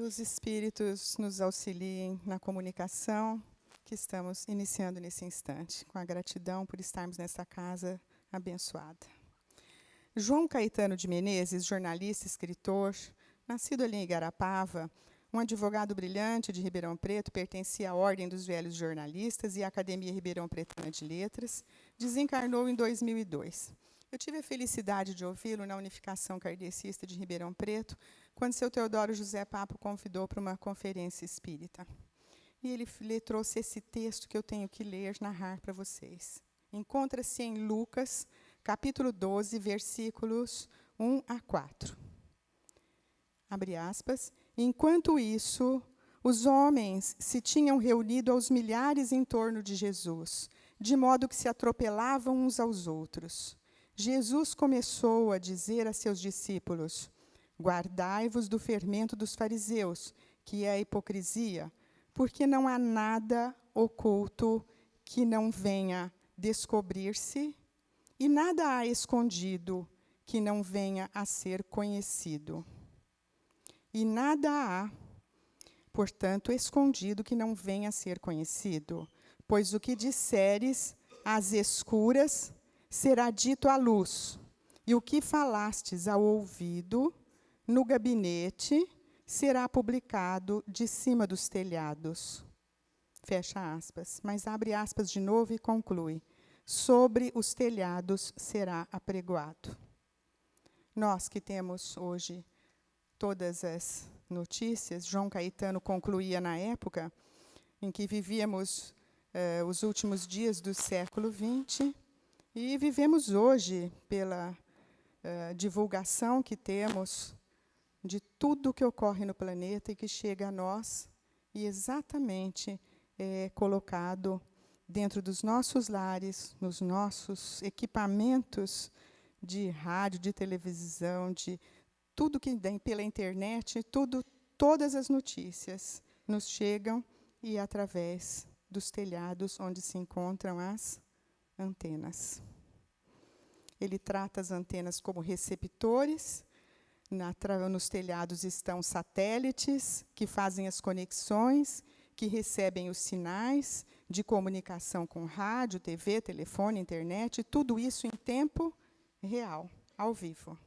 os Espíritos nos auxiliem na comunicação que estamos iniciando nesse instante, com a gratidão por estarmos nessa casa abençoada. João Caetano de Menezes, jornalista, escritor, nascido ali em Igarapava, um advogado brilhante de Ribeirão Preto, pertencia à Ordem dos Velhos Jornalistas e à Academia Ribeirão Pretana de Letras, desencarnou em 2002. Eu tive a felicidade de ouvi-lo na Unificação Kardecista de Ribeirão Preto, quando seu Teodoro José Papo o convidou para uma conferência espírita. E ele lhe trouxe esse texto que eu tenho que ler, narrar para vocês. Encontra-se em Lucas, capítulo 12, versículos 1 a 4. Abre aspas. Enquanto isso, os homens se tinham reunido aos milhares em torno de Jesus, de modo que se atropelavam uns aos outros. Jesus começou a dizer a seus discípulos: guardai-vos do fermento dos fariseus, que é a hipocrisia, porque não há nada oculto que não venha descobrir-se, e nada há escondido que não venha a ser conhecido. E nada há, portanto, escondido que não venha a ser conhecido, pois o que disseres às escuras será dito à luz, e o que falastes ao ouvido, no gabinete, será publicado de cima dos telhados. Fecha aspas. Mas abre aspas de novo e conclui. Sobre os telhados será apregoado. Nós que temos hoje todas as notícias, João Caetano concluía na época em que vivíamos os últimos dias do século XX, e vivemos hoje pela divulgação que temos de tudo que ocorre no planeta e que chega a nós, e exatamente colocado dentro dos nossos lares, nos nossos equipamentos de rádio, de televisão, de tudo que vem pela internet, todas as notícias nos chegam, e através dos telhados onde se encontram as antenas. Ele trata as antenas como receptores. Nos telhados estão satélites que fazem as conexões, que recebem os sinais de comunicação com rádio, TV, telefone, internet, tudo isso em tempo real, ao vivo.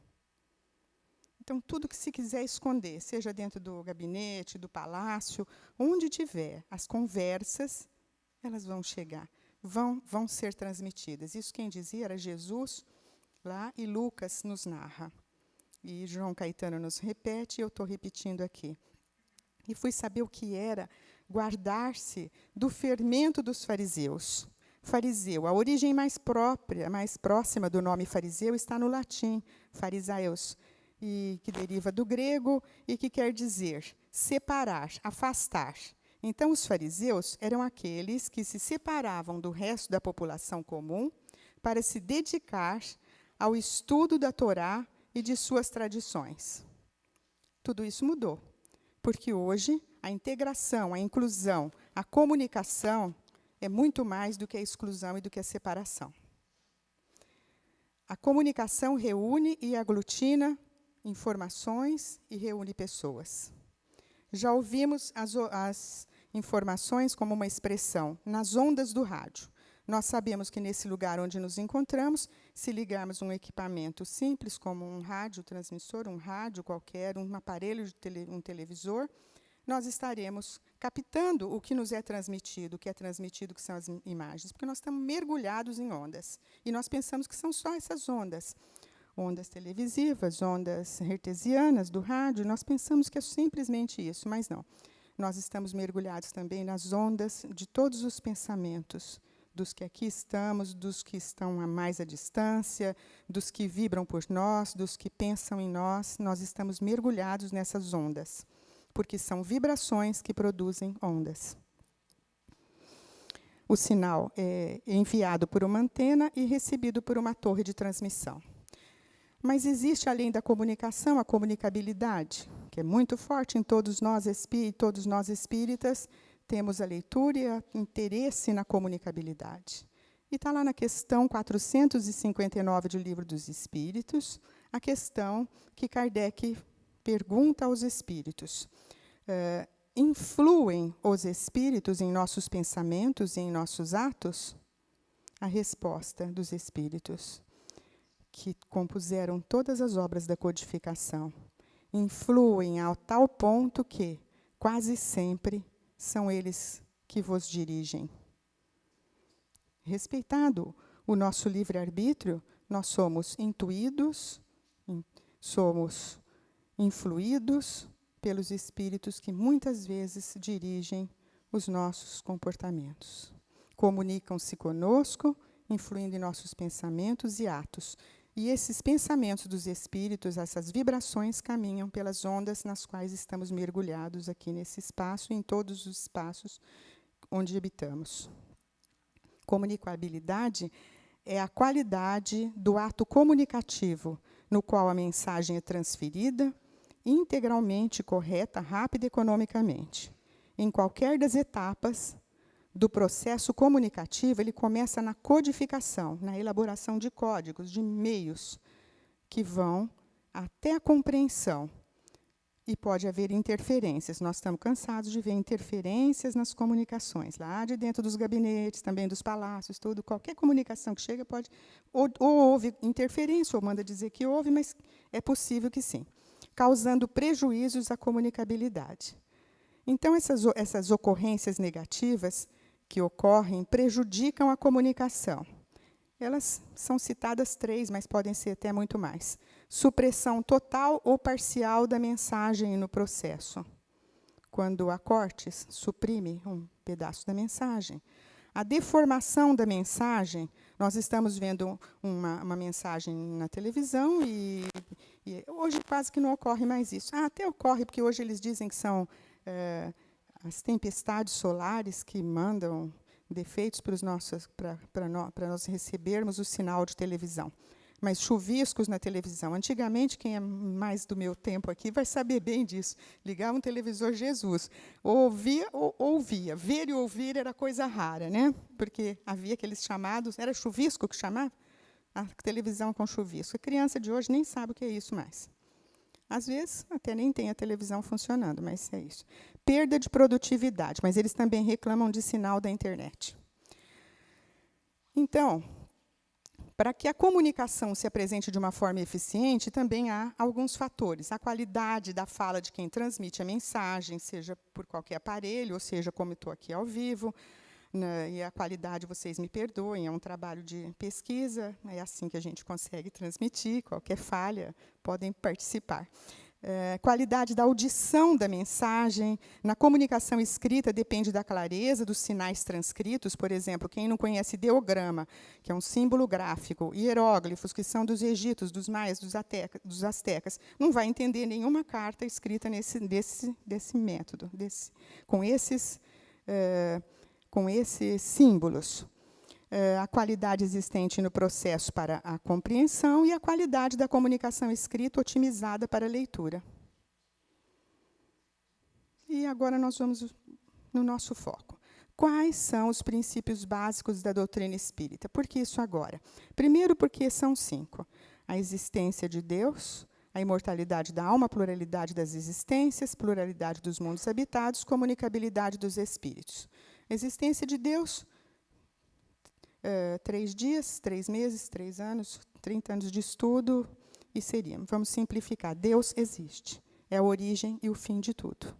Então, tudo que se quiser esconder, seja dentro do gabinete, do palácio, onde tiver, as conversas, elas vão chegar, vão ser transmitidas. Isso quem dizia era Jesus, lá, e Lucas nos narra. E João Caetano nos repete, e eu estou repetindo aqui. E fui saber o que era guardar-se do fermento dos fariseus. Fariseu, a origem mais próxima do nome fariseu está no latim, farisaeus, e que deriva do grego e que quer dizer separar, afastar. Então, os fariseus eram aqueles que se separavam do resto da população comum para se dedicar ao estudo da Torá e de suas tradições. Tudo isso mudou, porque hoje a integração, a inclusão, a comunicação é muito mais do que a exclusão e do que a separação. A comunicação reúne e aglutina informações e reúne pessoas. Já ouvimos as informações como uma expressão nas ondas do rádio. Nós sabemos que nesse lugar onde nos encontramos, se ligarmos um equipamento simples, como um rádio transmissor, um rádio qualquer, um aparelho um televisor, nós estaremos captando o que nos é transmitido, que são as imagens, porque nós estamos mergulhados em ondas. E nós pensamos que são só essas ondas. Ondas televisivas, ondas hertzianas do rádio, nós pensamos que é simplesmente isso, mas não. Nós estamos mergulhados também nas ondas de todos os pensamentos, dos que aqui estamos, dos que estão a mais à distância, dos que vibram por nós, dos que pensam em nós. Nós estamos mergulhados nessas ondas, porque são vibrações que produzem ondas. O sinal é enviado por uma antena e recebido por uma torre de transmissão. Mas existe, além da comunicação, a comunicabilidade, que é muito forte em todos nós espíritas, temos a leitura e o interesse na comunicabilidade. E está lá na questão 459 do Livro dos Espíritos, a questão que Kardec pergunta aos espíritos. influem os espíritos em nossos pensamentos e em nossos atos? A resposta dos espíritos, que compuseram todas as obras da codificação, influem a tal ponto que, quase sempre, são eles que vos dirigem. Respeitado o nosso livre-arbítrio, nós somos intuídos, somos influídos pelos espíritos que muitas vezes dirigem os nossos comportamentos. Comunicam-se conosco, influindo em nossos pensamentos e atos. E esses pensamentos dos espíritos, essas vibrações, caminham pelas ondas nas quais estamos mergulhados aqui nesse espaço e em todos os espaços onde habitamos. Comunicabilidade é a qualidade do ato comunicativo, no qual a mensagem é transferida, integralmente correta, rápida e economicamente. Em qualquer das etapas do processo comunicativo, ele começa na codificação, na elaboração de códigos, de meios, que vão até a compreensão. E pode haver interferências. Nós estamos cansados de ver interferências nas comunicações, lá de dentro dos gabinetes, também dos palácios, tudo. Qualquer comunicação que chega pode... Ou houve interferência, ou manda dizer que houve, mas é possível que sim, causando prejuízos à comunicabilidade. Então, essas ocorrências negativas que ocorrem prejudicam a comunicação. Elas são citadas 3, mas podem ser até muito mais. Supressão total ou parcial da mensagem no processo. Quando há cortes, suprime um pedaço da mensagem. A deformação da mensagem, nós estamos vendo uma mensagem na televisão e hoje quase que não ocorre mais isso. Até ocorre, porque hoje eles dizem que são as tempestades solares que mandam defeitos para nós recebermos o sinal de televisão. Mas chuviscos na televisão. Antigamente, quem é mais do meu tempo aqui vai saber bem disso. Ligava um televisor Jesus. Ouvia ou ouvia. Ver e ouvir era coisa rara, né? Porque havia aqueles chamados... Era chuvisco que chamava? A televisão com chuvisco. A criança de hoje nem sabe o que é isso mais. Às vezes, até nem tem a televisão funcionando, mas é isso. Perda de produtividade, mas eles também reclamam de sinal da internet. Então, para que a comunicação se apresente de uma forma eficiente, também há alguns fatores. A qualidade da fala de quem transmite a mensagem, seja por qualquer aparelho, ou seja, como eu estou aqui ao vivo, né, e a qualidade, vocês me perdoem, é um trabalho de pesquisa, é assim que a gente consegue transmitir, qualquer falha, podem participar. Qualidade da audição da mensagem. Na comunicação escrita, depende da clareza dos sinais transcritos. Por exemplo, quem não conhece ideograma, que é um símbolo gráfico, hieróglifos, que são dos egípcios, dos maias, dos astecas, não vai entender nenhuma carta escrita desse método, com esses símbolos. A qualidade existente no processo para a compreensão e a qualidade da comunicação escrita otimizada para a leitura. E agora nós vamos no nosso foco. Quais são os princípios básicos da doutrina espírita? Por que isso agora? Primeiro, porque são 5. A existência de Deus, a imortalidade da alma, a pluralidade das existências, pluralidade dos mundos habitados, comunicabilidade dos espíritos. A existência de Deus... 3 dias, 3 meses, 3 anos, 30 anos de estudo, e seríamos. Vamos simplificar. Deus existe. É a origem e o fim de tudo.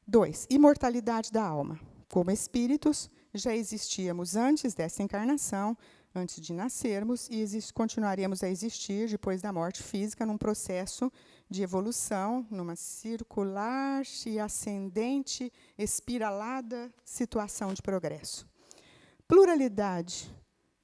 2. Imortalidade da alma. Como espíritos, já existíamos antes dessa encarnação, antes de nascermos, e continuaremos a existir depois da morte física, num processo de evolução, numa circular e ascendente, espiralada situação de progresso. Pluralidade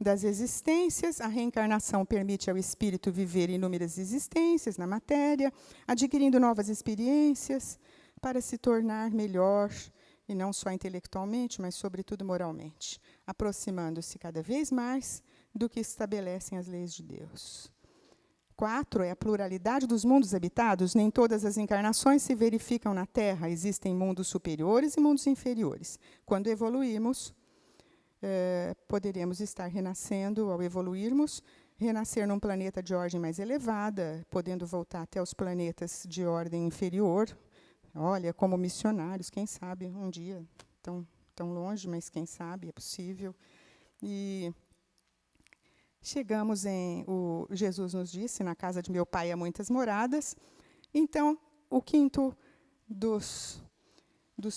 das existências. A reencarnação permite ao espírito viver inúmeras existências na matéria, adquirindo novas experiências para se tornar melhor, e não só intelectualmente, mas, sobretudo, moralmente, aproximando-se cada vez mais do que estabelecem as leis de Deus. 4 é a pluralidade dos mundos habitados. Nem todas as encarnações se verificam na Terra. Existem mundos superiores e mundos inferiores. Quando evoluirmos, poderemos estar renascendo, ao evoluirmos, renascer num planeta de ordem mais elevada, podendo voltar até os planetas de ordem inferior, Olha, como missionários, quem sabe um dia, tão longe, mas quem sabe, é possível. E chegamos Jesus nos disse, na casa de meu pai há muitas moradas. Então, o quinto dos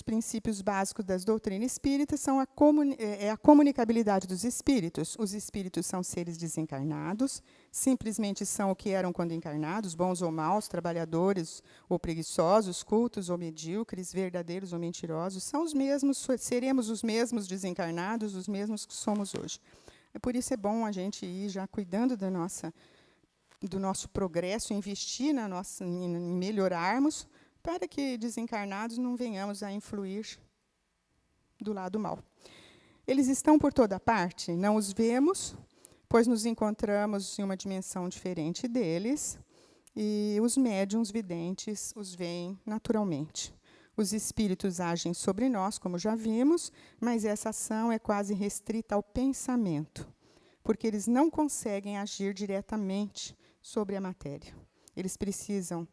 princípios básicos das doutrinas espíritas é a comunicabilidade dos espíritos. Os espíritos são seres desencarnados, simplesmente são o que eram quando encarnados, bons ou maus, trabalhadores ou preguiçosos, cultos ou medíocres, verdadeiros ou mentirosos, são os mesmos, seremos os mesmos desencarnados, os mesmos que somos hoje. Por isso é bom a gente ir já cuidando do nosso progresso, investir em melhorarmos, para que desencarnados não venhamos a influir do lado mal. Eles estão por toda parte, não os vemos, pois nos encontramos em uma dimensão diferente deles, e os médiuns videntes os veem naturalmente. Os espíritos agem sobre nós, como já vimos, mas essa ação é quase restrita ao pensamento, porque eles não conseguem agir diretamente sobre a matéria. Eles precisam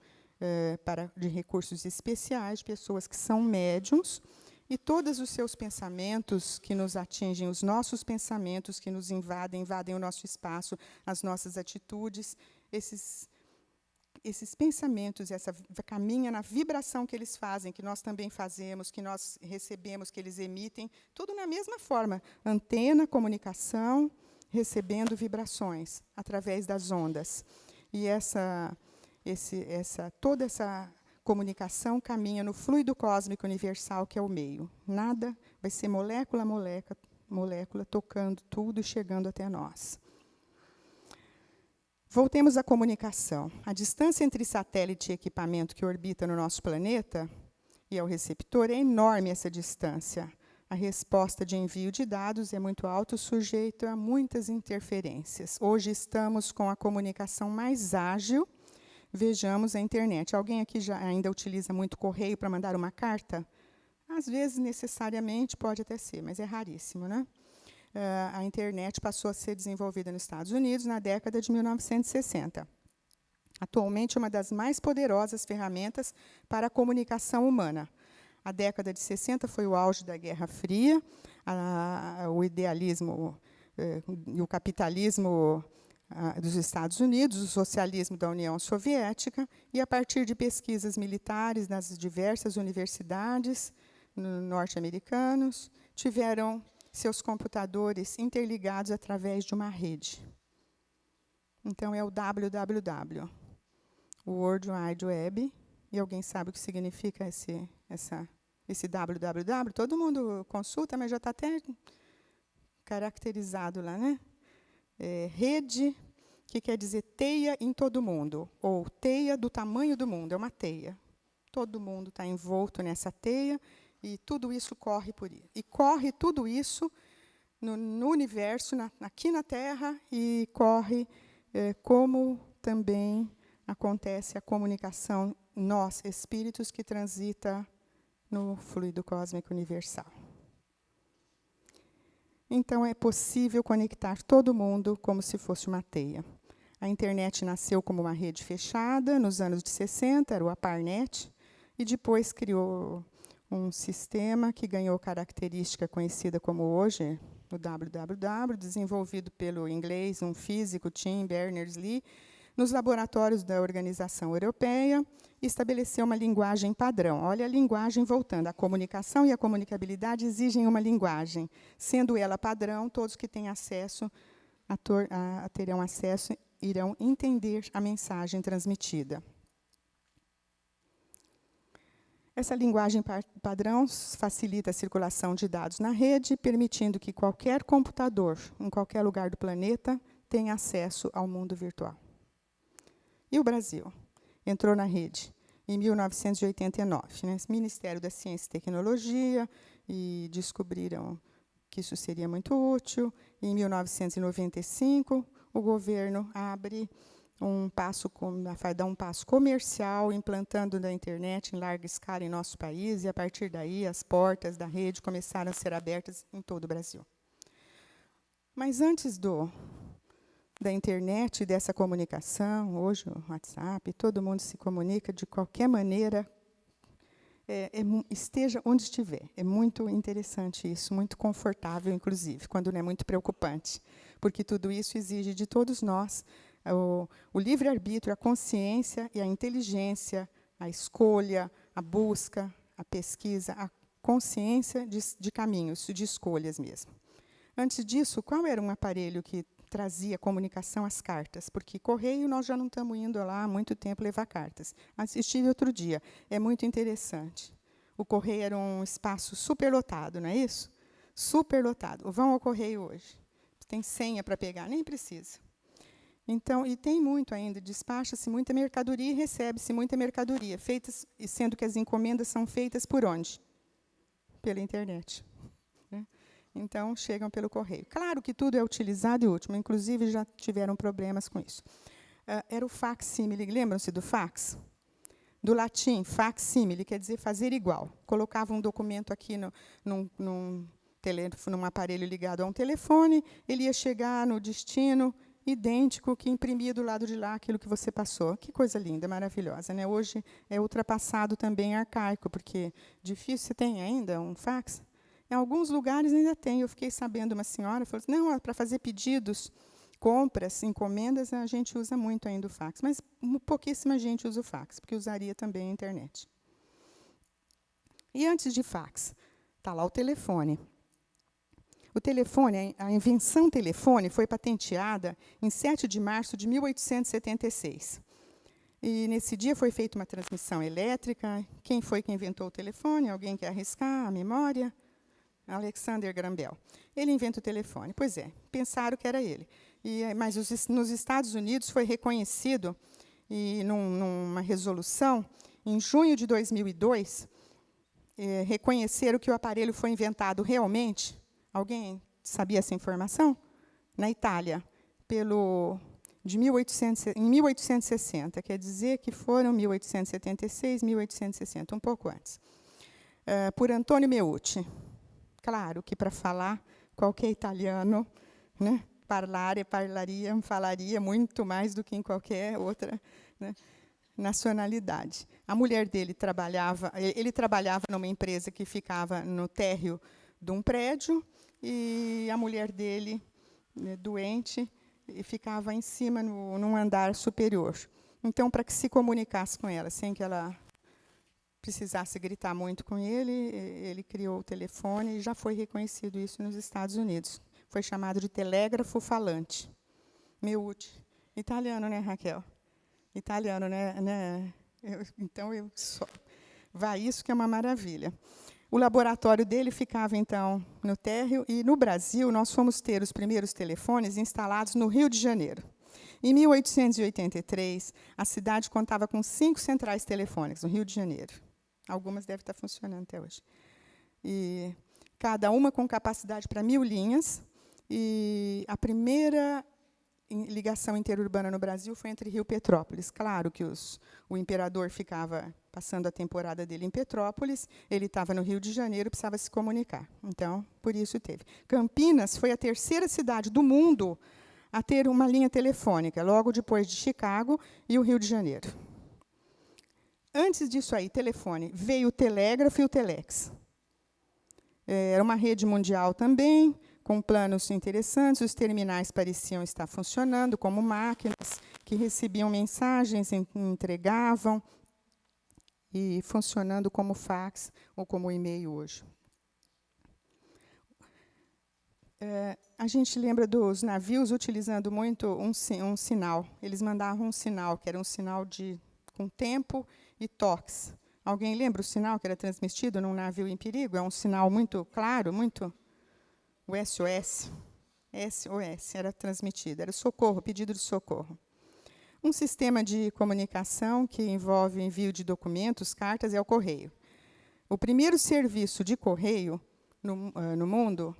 de recursos especiais, de pessoas que são médiums, e todos os seus pensamentos que nos atingem, os nossos pensamentos que nos invadem o nosso espaço, as nossas atitudes, esses pensamentos, caminha na vibração que eles fazem, que nós também fazemos, que nós recebemos, que eles emitem, tudo na mesma forma, antena, comunicação, recebendo vibrações através das ondas. E toda essa comunicação caminha no fluido cósmico universal, que é o meio. Nada vai ser molécula a molécula, tocando tudo e chegando até nós. Voltemos à comunicação. A distância entre satélite e equipamento que orbita no nosso planeta e ao receptor é enorme, essa distância. A resposta de envio de dados é muito alta, sujeita a muitas interferências. Hoje estamos com a comunicação mais ágil. Vejamos a internet. Alguém aqui já ainda utiliza muito correio para mandar uma carta? Às vezes, necessariamente, pode até ser, mas é raríssimo, né? A internet passou a ser desenvolvida nos Estados Unidos na década de 1960. Atualmente, é uma das mais poderosas ferramentas para a comunicação humana. A década de 60 foi o auge da Guerra Fria, o idealismo e o capitalismo dos Estados Unidos, o socialismo da União Soviética, e a partir de pesquisas militares nas diversas universidades norte-americanas, tiveram seus computadores interligados através de uma rede. Então, é o www, o World Wide Web. E alguém sabe o que significa esse www? Todo mundo consulta, mas já está até caracterizado lá, né? Rede, que quer dizer teia em todo mundo, ou teia do tamanho do mundo, é uma teia. Todo mundo está envolto nessa teia, e tudo isso corre por isso. E corre tudo isso no universo, aqui na Terra, e corre como também acontece a comunicação, nós, espíritos, que transita no fluido cósmico universal. Então, é possível conectar todo mundo como se fosse uma teia. A internet nasceu como uma rede fechada, nos anos de 60, era o ARPANET, e depois criou um sistema que ganhou característica conhecida como hoje, o www, desenvolvido pelo inglês, um físico, Tim Berners-Lee, nos laboratórios da Organização Europeia, estabeleceu uma linguagem padrão. Olha a linguagem voltando. A comunicação e a comunicabilidade exigem uma linguagem. Sendo ela padrão, todos que têm acesso, terão acesso, irão entender a mensagem transmitida. Essa linguagem padrão facilita a circulação de dados na rede, permitindo que qualquer computador, em qualquer lugar do planeta, tenha acesso ao mundo virtual. E o Brasil? Entrou na rede em 1989, né? Ministério da Ciência e Tecnologia, e descobriram que isso seria muito útil. Em 1995, o governo vai dar um passo comercial, implantando a internet em larga escala em nosso país, e, a partir daí, as portas da rede começaram a ser abertas em todo o Brasil. Mas antes da internet e dessa comunicação, hoje o WhatsApp, todo mundo se comunica de qualquer maneira, esteja onde estiver. É muito interessante isso, muito confortável, inclusive, quando não é muito preocupante, porque tudo isso exige de todos nós o livre-arbítrio, a consciência e a inteligência, a escolha, a busca, a pesquisa, a consciência de caminhos, de escolhas mesmo. Antes disso, qual era um aparelho que trazia comunicação às cartas? Porque correio nós já não estamos indo lá há muito tempo levar cartas. Estive outro dia, é muito interessante. O correio era um espaço superlotado, não é isso? Superlotado. Vão ao correio hoje. Tem senha para pegar, nem precisa. Então, e tem muito ainda, despacha-se muita mercadoria e recebe-se muita mercadoria, sendo que as encomendas são feitas por onde? Pela internet. Né? Então, chegam pelo correio. Claro que tudo é utilizado e útil, inclusive já tiveram problemas com isso. Era o facsímile, lembram-se do fax? Do latim, facsímile, quer dizer fazer igual. Colocava um documento aqui num aparelho ligado a um telefone, ele ia chegar no destino idêntico que imprimia do lado de lá aquilo que você passou. Que coisa linda, maravilhosa. Né? Hoje é ultrapassado também arcaico, porque difícil, você tem ainda um fax? Em alguns lugares ainda tem. Eu fiquei sabendo, uma senhora falou assim, não, para fazer pedidos, compras, encomendas, a gente usa muito ainda o fax. Mas pouquíssima gente usa o fax, porque usaria também a internet. E antes de fax, está lá o telefone. O telefone, a invenção telefone foi patenteada em 7 de março de 1876. E, nesse dia, foi feita uma transmissão elétrica. Quem foi que inventou o telefone? Alguém quer arriscar a memória? Alexander Graham Bell. Ele inventa o telefone. Pois é, pensaram que era ele. Mas nos Estados Unidos foi reconhecido, e numa resolução, em junho de 2002, reconheceram que o aparelho foi inventado realmente. Alguém sabia essa informação? Na Itália, em 1860, quer dizer que foram 1876, 1860, um pouco antes. Por Antonio Meucci. Claro que, para falar, qualquer italiano, né, falaria muito mais do que em qualquer outra, né, nacionalidade. A mulher dele ele trabalhava numa empresa que ficava no térreo de um prédio, e a mulher dele, né, doente, ficava em cima, num andar superior. Então, para que se comunicasse com ela, sem que ela precisasse gritar muito com ele criou o telefone, e já foi reconhecido isso nos Estados Unidos. Foi chamado de telégrafo falante. Meucci. Italiano, né, Raquel? Italiano, né? Vai isso que é uma maravilha. O laboratório dele ficava, então, no térreo, e, no Brasil, nós fomos ter os primeiros telefones instalados no Rio de Janeiro. Em 1883, a cidade contava com 5 centrais telefônicas, no Rio de Janeiro. Algumas devem estar funcionando até hoje. E cada uma com capacidade para 1000 linhas. E a primeira ligação interurbana no Brasil foi entre Rio e Petrópolis. Claro que o imperador ficava passando a temporada dele em Petrópolis, ele estava no Rio de Janeiro, precisava se comunicar. Então, por isso teve. Campinas foi a 3ª cidade do mundo a ter uma linha telefônica, logo depois de Chicago e o Rio de Janeiro. Antes disso aí, telefone, veio o telégrafo e o telex. Era uma rede mundial também, com planos interessantes. Os terminais pareciam estar funcionando como máquinas que recebiam mensagens, entregavam, e funcionando como fax ou como e-mail hoje. A gente lembra dos navios utilizando muito um sinal. Eles mandavam um sinal, que era um sinal com tempo e toques. Alguém lembra o sinal que era transmitido num navio em perigo? É um sinal muito claro, muito... O SOS. SOS era transmitido. Era socorro, pedido de socorro. Um sistema de comunicação que envolve envio de documentos, cartas, é o correio. O primeiro serviço de correio no mundo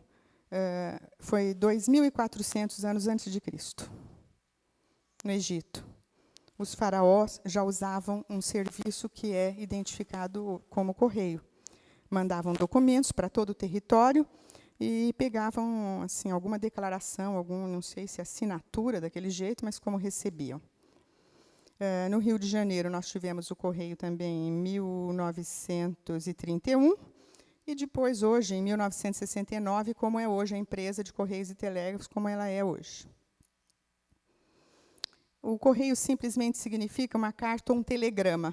foi 2.400 anos antes de Cristo, no Egito. Os faraós já usavam um serviço que é identificado como correio. Mandavam documentos para todo o território e pegavam assim, alguma declaração, não sei se assinatura daquele jeito, mas como recebiam. No Rio de Janeiro, nós tivemos o Correio também em 1931, e depois, hoje, em 1969, como é hoje a empresa de Correios e Telégrafos, como ela é hoje. O correio simplesmente significa uma carta ou um telegrama.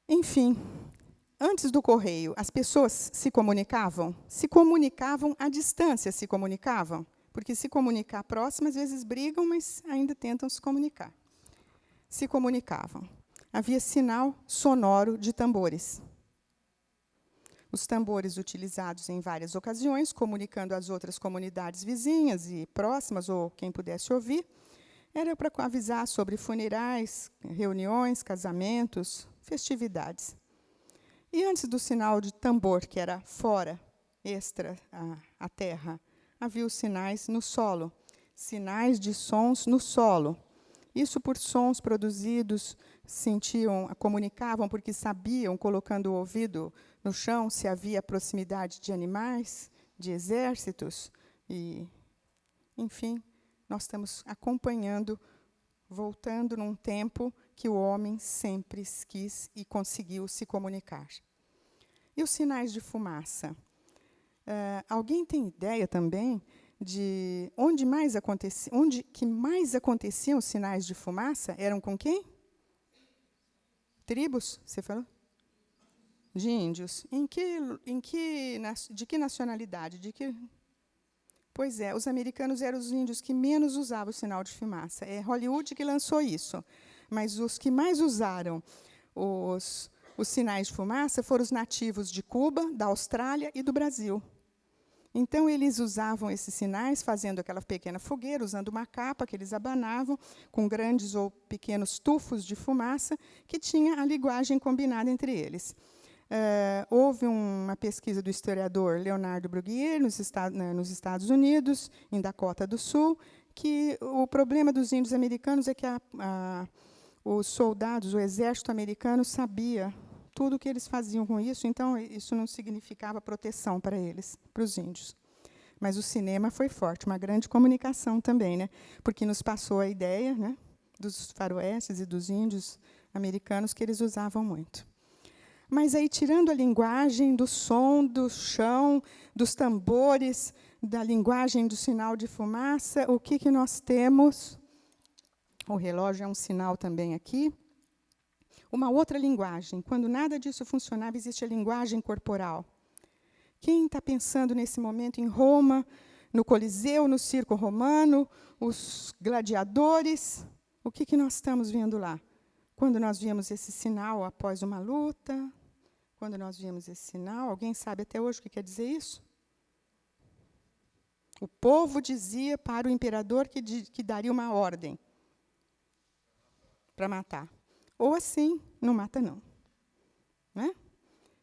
Enfim, antes do correio, as pessoas se comunicavam à distância, se comunicavam, porque se comunicar próximo, às vezes brigam, mas ainda tentam se comunicar. Se comunicavam. Havia sinal sonoro de tambores. Os tambores utilizados em várias ocasiões, comunicando às outras comunidades vizinhas e próximas, ou quem pudesse ouvir, era para avisar sobre funerais, reuniões, casamentos, festividades. E antes do sinal de tambor, que era fora, extra a terra, havia os sinais no solo, sinais de sons no solo. Isso por sons produzidos, comunicavam porque sabiam, colocando o ouvido no chão, se havia proximidade de animais, de exércitos. E, enfim, nós estamos acompanhando, voltando num tempo que o homem sempre quis e conseguiu se comunicar. E os sinais de fumaça? Alguém tem ideia também de onde que mais aconteciam os sinais de fumaça? Eram com quem? Tribos, você falou? De índios. De que nacionalidade? Pois é, os americanos eram os índios que menos usavam o sinal de fumaça. É Hollywood que lançou isso. Mas os que mais usaram os sinais de fumaça foram os nativos de Cuba, da Austrália e do Brasil. Então, eles usavam esses sinais, fazendo aquela pequena fogueira, usando uma capa que eles abanavam, com grandes ou pequenos tufos de fumaça, que tinha a linguagem combinada entre eles. Houve uma pesquisa do historiador Leonardo Bruguier, nos Estados Unidos, em Dakota do Sul, que o problema dos índios americanos é que os soldados, o exército americano, sabia tudo o que eles faziam com isso, então isso não significava proteção para eles, para os índios. Mas o cinema foi forte, uma grande comunicação também, né? Porque nos passou a ideia, né, dos faroestes e dos índios americanos que eles usavam muito. Mas aí, tirando a linguagem do som, do chão, dos tambores, da linguagem do sinal de fumaça, o que nós temos? O relógio é um sinal também aqui. Uma outra linguagem. Quando nada disso funcionava, existe a linguagem corporal. Quem está pensando nesse momento em Roma, no Coliseu, no Circo Romano, os gladiadores? O que nós estamos vendo lá? Quando nós víamos esse sinal após uma luta, quando nós víamos esse sinal, alguém sabe até hoje o que quer dizer isso? O povo dizia para o imperador que daria uma ordem para matar. Ou assim, não mata não. Né?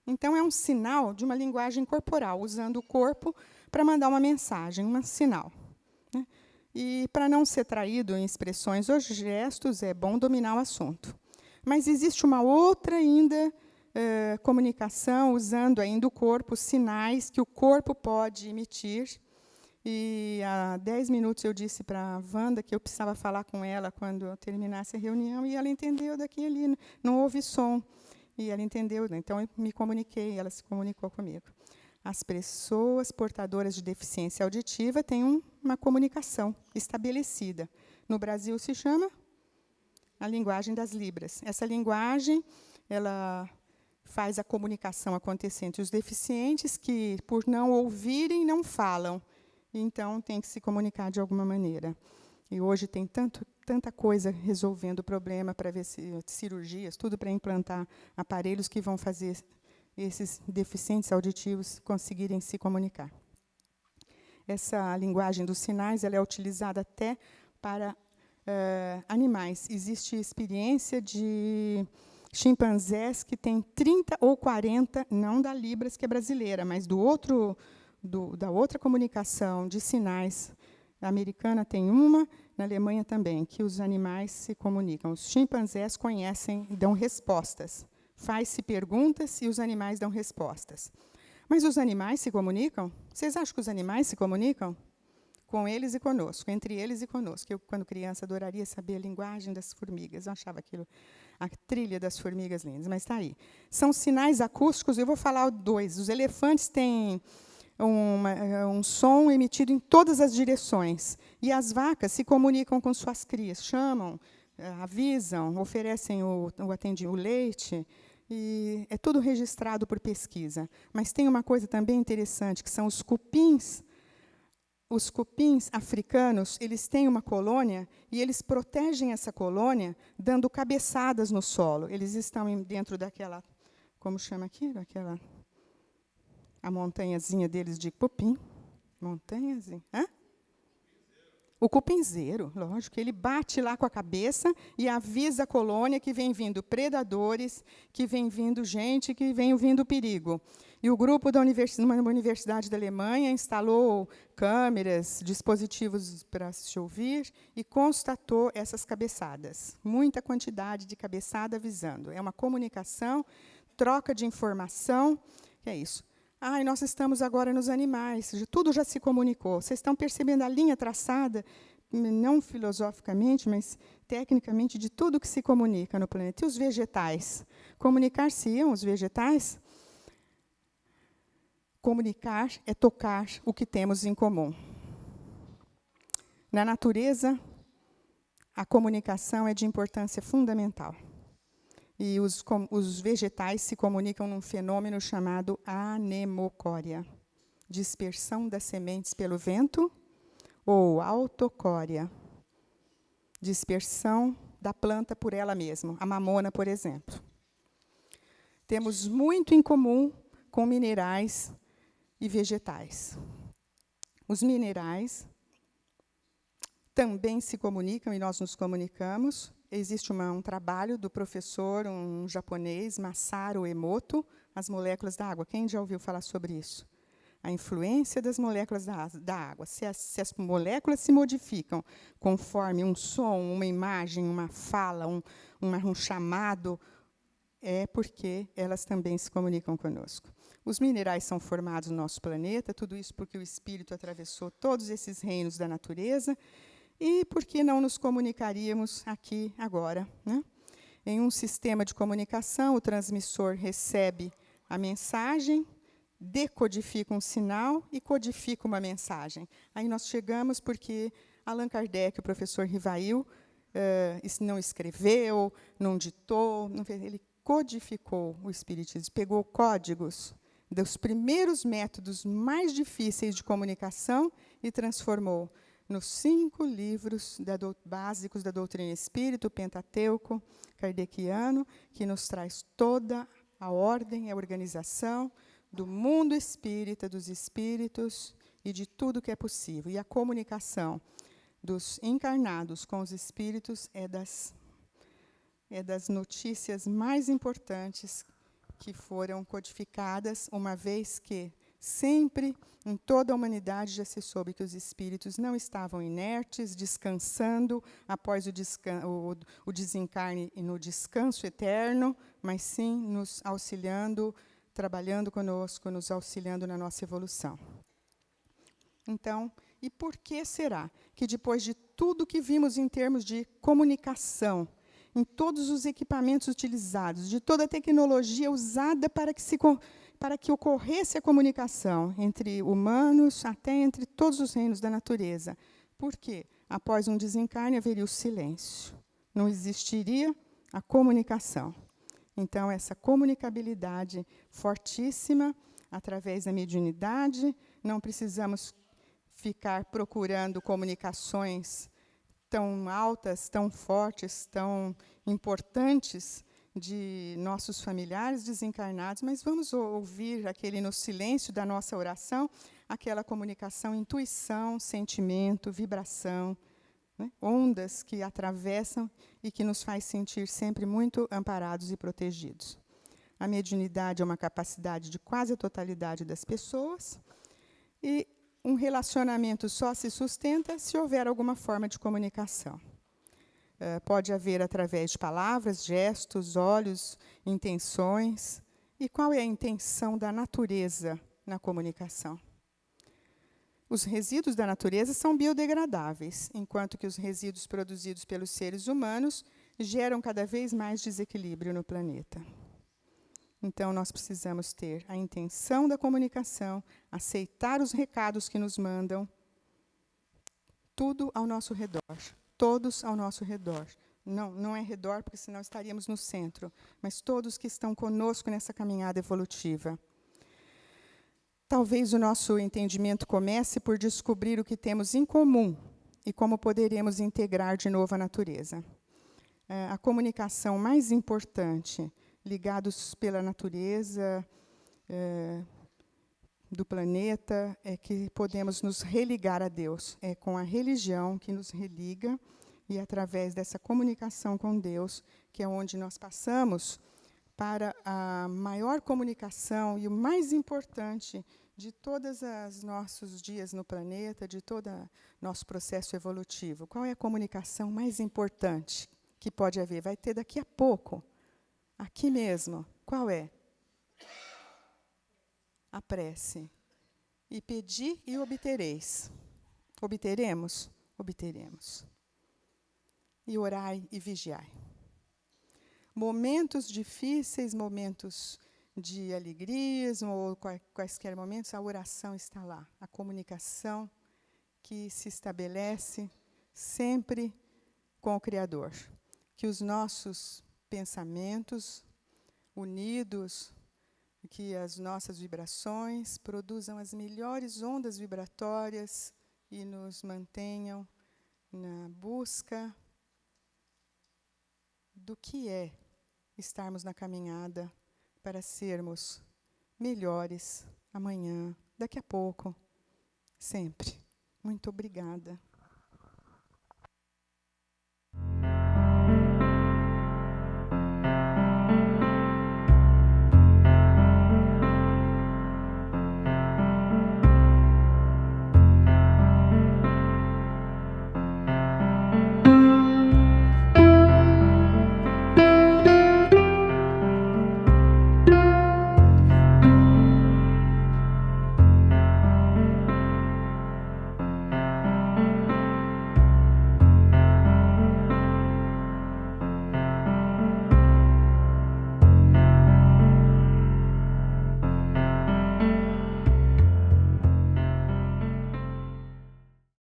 Então, é um sinal de uma linguagem corporal, usando o corpo para mandar uma mensagem, um sinal. Né? E, para não ser traído em expressões ou gestos, é bom dominar o assunto. Mas existe uma outra ainda comunicação, usando ainda o corpo, sinais que o corpo pode emitir. E há 10 minutos eu disse para a Wanda que eu precisava falar com ela quando eu terminasse a reunião, e ela entendeu daqui e ali, não houve som. E ela entendeu, então eu me comuniquei, ela se comunicou comigo. As pessoas portadoras de deficiência auditiva têm uma comunicação estabelecida. No Brasil se chama a linguagem das Libras. Essa linguagem, ela faz a comunicação acontecer entre os deficientes que, por não ouvirem, não falam. Então, tem que se comunicar de alguma maneira. E hoje tem tanta coisa resolvendo o problema para ver cirurgias, tudo para implantar aparelhos que vão fazer esses deficientes auditivos conseguirem se comunicar. Essa linguagem dos sinais ela é utilizada até para animais. Existe experiência de chimpanzés que têm 30 ou 40, não da Libras, que é brasileira, mas da outra comunicação de sinais. A americana tem uma, na Alemanha também, que os animais se comunicam. Os chimpanzés conhecem e dão respostas. Faz-se perguntas e os animais dão respostas. Mas os animais se comunicam? Vocês acham que os animais se comunicam? com eles e conosco, entre eles e conosco. Eu, quando criança, adoraria saber a linguagem das formigas. Eu achava aquilo, a trilha das formigas lindas, mas está aí. São sinais acústicos, eu vou falar dois. Os elefantes têm um som emitido em todas as direções. E as vacas se comunicam com suas crias, chamam, avisam, oferecem o leite. E é tudo registrado por pesquisa. Mas tem uma coisa também interessante, que são os cupins. Os cupins africanos, eles têm uma colônia e eles protegem essa colônia dando cabeçadas no solo. Eles estão dentro daquela, como chama aquilo? A montanhazinha deles de cupim. Montanhazinha? Hã? O cupinzeiro, lógico, ele bate lá com a cabeça e avisa a colônia que vem vindo predadores, que vem vindo gente, que vem vindo perigo. E o grupo da uma universidade da Alemanha instalou câmeras, dispositivos para se ouvir e constatou essas cabeçadas. Muita quantidade de cabeçada avisando. É uma comunicação, troca de informação, que é isso. E nós estamos agora nos animais, tudo já se comunicou. Vocês estão percebendo a linha traçada, não filosoficamente, mas tecnicamente, de tudo que se comunica no planeta. E os vegetais? Comunicar-se-iam os vegetais? Comunicar é tocar o que temos em comum. Na natureza, a comunicação é de importância fundamental. E os vegetais se comunicam num fenômeno chamado anemocória, dispersão das sementes pelo vento, ou autocória, dispersão da planta por ela mesma, a mamona, por exemplo. Temos muito em comum com minerais e vegetais. Os minerais também se comunicam, e nós nos comunicamos. Existe um trabalho do professor, um japonês, Masaru Emoto, as moléculas da água. Quem já ouviu falar sobre isso? A influência das moléculas da água. Se as moléculas se modificam conforme um som, uma imagem, uma fala, um chamado, é porque elas também se comunicam conosco. Os minerais são formados no nosso planeta, tudo isso porque o Espírito atravessou todos esses reinos da natureza. E por que não nos comunicaríamos aqui agora? Né? Em um sistema de comunicação, o transmissor recebe a mensagem, decodifica um sinal e codifica uma mensagem. Aí nós chegamos porque Allan Kardec, o professor Rivail, não escreveu, não ditou, ele codificou o Espiritismo, pegou códigos dos primeiros métodos mais difíceis de comunicação e transformou nos 5 livros básicos da doutrina espírita, o Pentateuco kardeciano, que nos traz toda a ordem, a organização do mundo espírita, dos espíritos e de tudo que é possível. E a comunicação dos encarnados com os espíritos é das notícias mais importantes que foram codificadas, uma vez que sempre, em toda a humanidade, já se soube que os espíritos não estavam inertes, descansando após o desencarne e no descanso eterno, mas sim nos auxiliando, trabalhando conosco, nos auxiliando na nossa evolução. Então, e por que será que, depois de tudo que vimos em termos de comunicação, em todos os equipamentos utilizados, de toda a tecnologia usada para que ocorresse a comunicação entre humanos, até entre todos os reinos da natureza. Por quê? Após um desencarne, haveria o silêncio. Não existiria a comunicação. Então, essa comunicabilidade fortíssima, através da mediunidade, não precisamos ficar procurando comunicações tão altas, tão fortes, tão importantes de nossos familiares desencarnados, mas vamos ouvir no silêncio da nossa oração, aquela comunicação, intuição, sentimento, vibração, né? Ondas que atravessam e que nos faz sentir sempre muito amparados e protegidos. A mediunidade é uma capacidade de quase a totalidade das pessoas, e um relacionamento só se sustenta se houver alguma forma de comunicação. Pode haver através de palavras, gestos, olhos, intenções. E qual é a intenção da natureza na comunicação? Os resíduos da natureza são biodegradáveis, enquanto que os resíduos produzidos pelos seres humanos geram cada vez mais desequilíbrio no planeta. Então, nós precisamos ter a intenção da comunicação, aceitar os recados que nos mandam, tudo ao nosso redor, todos ao nosso redor. Não é redor, porque senão estaríamos no centro, mas todos que estão conosco nessa caminhada evolutiva. Talvez o nosso entendimento comece por descobrir o que temos em comum e como poderemos integrar de novo a natureza. A comunicação mais importante, ligados pela natureza do planeta, é que podemos nos religar a Deus. É com a religião que nos religa, e através dessa comunicação com Deus, que é onde nós passamos para a maior comunicação e o mais importante de todos os nossos dias no planeta, de todo nosso processo evolutivo. Qual é a comunicação mais importante que pode haver? Vai ter daqui a pouco, aqui mesmo. Qual é? A prece. E pedi e obtereis. Obteremos? Obteremos. E orai e vigiai. Momentos difíceis, momentos de alegrias, ou quaisquer momentos, a oração está lá. A comunicação que se estabelece sempre com o Criador. Que os nossos pensamentos unidos, que as nossas vibrações produzam as melhores ondas vibratórias e nos mantenham na busca do que é estarmos na caminhada para sermos melhores amanhã, daqui a pouco, sempre. Muito obrigada.